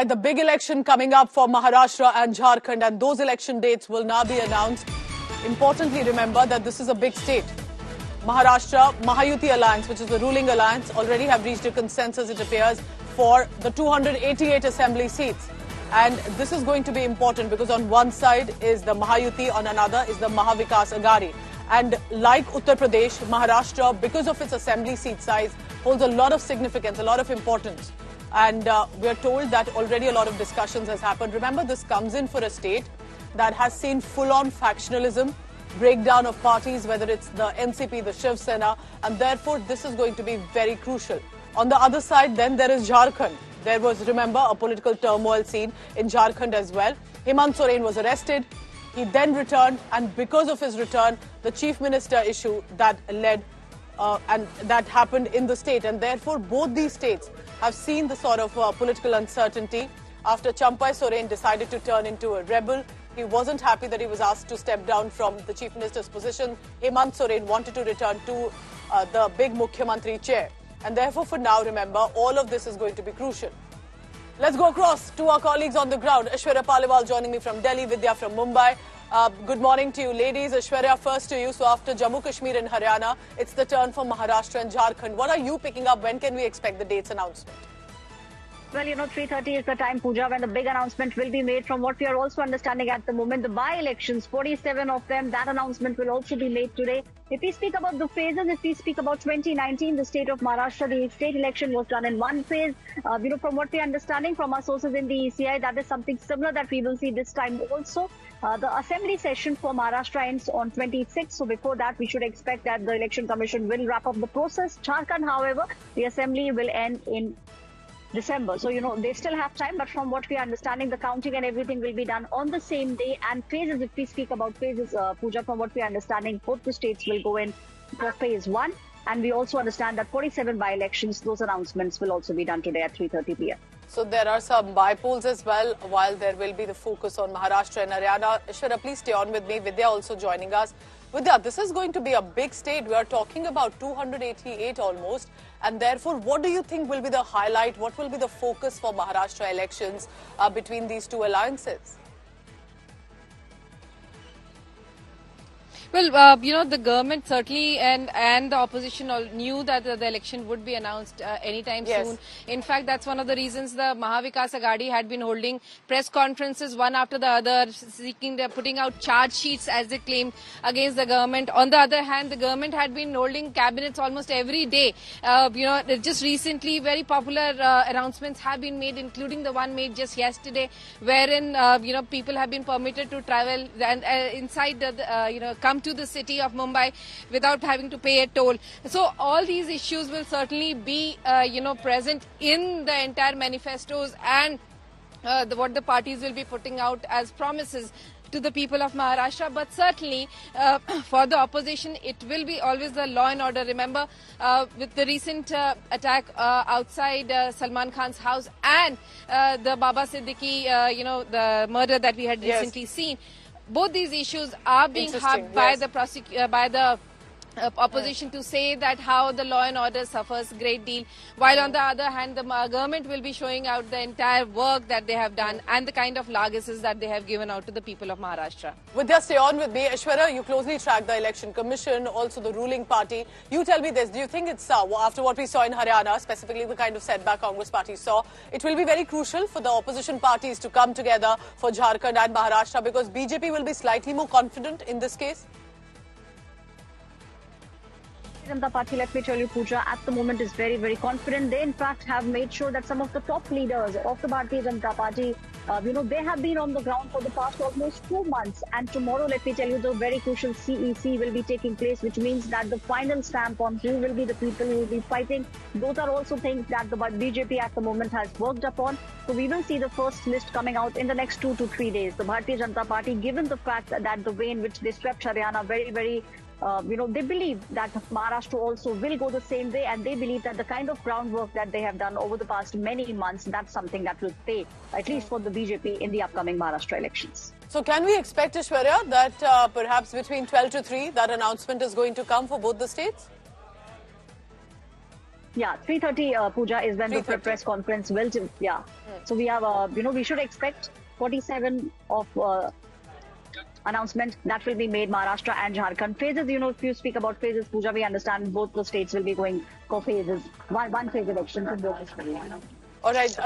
The big election coming up for Maharashtra and Jharkhand, and those election dates will now be announced. Importantly, remember that this is a big state. Maharashtra Mahayati alliance, which is the ruling alliance, already have reached a consensus, it appears, for the 288 assembly seats. And this is going to be important because on one side is the Mahayati, on another is the Mahavikas Aghadi. And like Uttar Pradesh, Maharashtra, because of its assembly seat size, holds a lot of significance, a lot of importance. And we are told that already a lot of discussions has happened. Remember, this comes in for a state that has seen full-on factionalism, breakdown of parties, whether it's the NCP, the Shiv Sena, and therefore this is going to be very crucial. On the other side, then there is Jharkhand. There was, remember, a political turmoil scene in Jharkhand as well. Hemant Soren was arrested. He then returned, and because of his return, the chief minister issue that led and that happened in the state, and therefore both these states have seen the sort of political uncertainty after Champai Soren decided to turn into a rebel. He wasn't happy that he was asked to step down from the chief minister's position. Hemant Soren wanted to return to the big Mukhyamantri chair, and therefore for now, remember, all of this is going to be crucial. Let's go across to our colleagues on the ground. Aishwarya Paliwal joining me from Delhi, Vidya from Mumbai. Good morning to you, ladies. Aishwarya, first to you. So after Jammu, Kashmir and Haryana, it's the turn for Maharashtra and Jharkhand. What are you picking up? When can we expect the dates announcement? Well, 3:30 is the time, Pooja, when the big announcement will be made. From what we are also understanding at the moment, the by-elections, 47 of them, that announcement will also be made today. If we speak about the phases, if we speak about 2019, the state of Maharashtra, the state election was done in one phase. From what we are understanding from our sources in the ECI, that is something similar that we will see this time also. The assembly session for Maharashtra ends on 26th. So before that, we should expect that the election commission will wrap up the process. Jharkhand, however, the assembly will end in December. So, they still have time, but from what we are understanding, the counting and everything will be done on the same day. And phases, if we speak about phases, Pooja, from what we are understanding, both the states will go in for phase 1. And we also understand that 47 by-elections, those announcements will also be done today at 3:30 p.m. So there are some by-polls as well, while there will be the focus on Maharashtra and Haryana. Aishwarya, please stay on with me. Vidya also joining us. Vidya, this is going to be a big state. We are talking about 288 almost. And therefore, what do you think will be the highlight? What will be the focus for Maharashtra elections between these two alliances? Well, the government certainly and the opposition all knew that the election would be announced anytime soon. In fact, that's one of the reasons the Mahavikas Aghadi had been holding press conferences one after the other, putting out charge sheets, as they claimed, against the government. On the other hand, the government had been holding cabinets almost every day. Just recently, very popular announcements have been made, including the one made just yesterday, wherein people have been permitted to travel and inside come to the city of Mumbai without having to pay a toll. So all these issues will certainly be, present in the entire manifestos and what the parties will be putting out as promises to the people of Maharashtra. But certainly for the opposition, it will be always the law and order. Remember, with the recent attack outside Salman Khan's house and the Baba Siddiqui, the murder that we had recently seen, both these issues are being harped by the opposition to say that how the law and order suffers a great deal, while on the other hand the government will be showing out the entire work that they have done and the kind of legacies that they have given out to the people of Maharashtra. Vidya, stay on with me. Aishwarya, you closely track the election commission, also the ruling party. You tell me this, do you think it's, after what we saw in Haryana, specifically the kind of setback Congress party saw, it will be very crucial for the opposition parties to come together for Jharkhand and Maharashtra, because BJP will be slightly more confident in this case? Janata Party, let me tell you, Pooja, at the moment is very, very confident. They, in fact, have made sure that some of the top leaders of the Bharatiya Janata Party, they have been on the ground for the past almost 2 months. And tomorrow, let me tell you, the very crucial CEC will be taking place, which means that the final stamp on who will be the people who will be fighting. Those are also things that the BJP at the moment has worked upon. So we will see the first list coming out in the next 2 to 3 days. The Bharatiya Janata Party, given the fact that the way in which they swept Haryana very, very they believe that Maharashtra also will go the same way, and they believe that the kind of groundwork that they have done over the past many months, that's something that will pay, at least for the BJP, in the upcoming Maharashtra elections. So can we expect, Aishwarya, that perhaps between 12 to 3, that announcement is going to come for both the states? Yeah, 3:30 Pooja is when the press conference will. Yeah. So we have, we should expect 47 of announcement that will be made, Maharashtra and Jharkhand. Phases, if you speak about phases, Pooja, we understand both the states will be going for phases. One phase election from both the states. All right,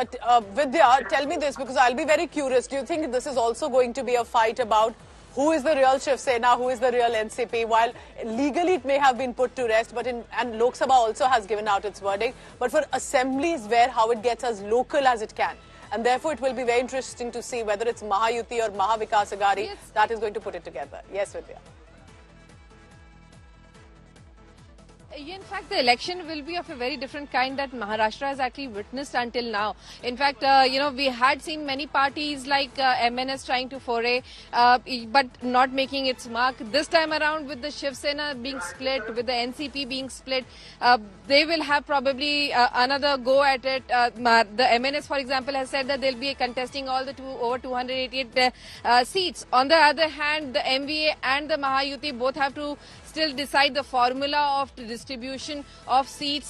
Vidya, tell me this because I'll be very curious. Do you think this is also going to be a fight about who is the real Shiv Sena, who is the real NCP? While legally it may have been put to rest, but and Lok Sabha also has given out its verdict. But for assemblies where how it gets as local as it can. And therefore it will be very interesting to see whether it's Mahayuti or Mahavikas Aghadi that is going to put it together. Yes, Vidya. In fact, the election will be of a very different kind that Maharashtra has actually witnessed until now. In fact, we had seen many parties like MNS trying to foray, but not making its mark. This time around, with the Shiv Sena being split, with the NCP being split, they will have probably another go at it. The MNS, for example, has said that they'll be contesting all the over 288 seats. On the other hand, the MVA and the Mahayuti both have to still decide the formula of the distribution of seats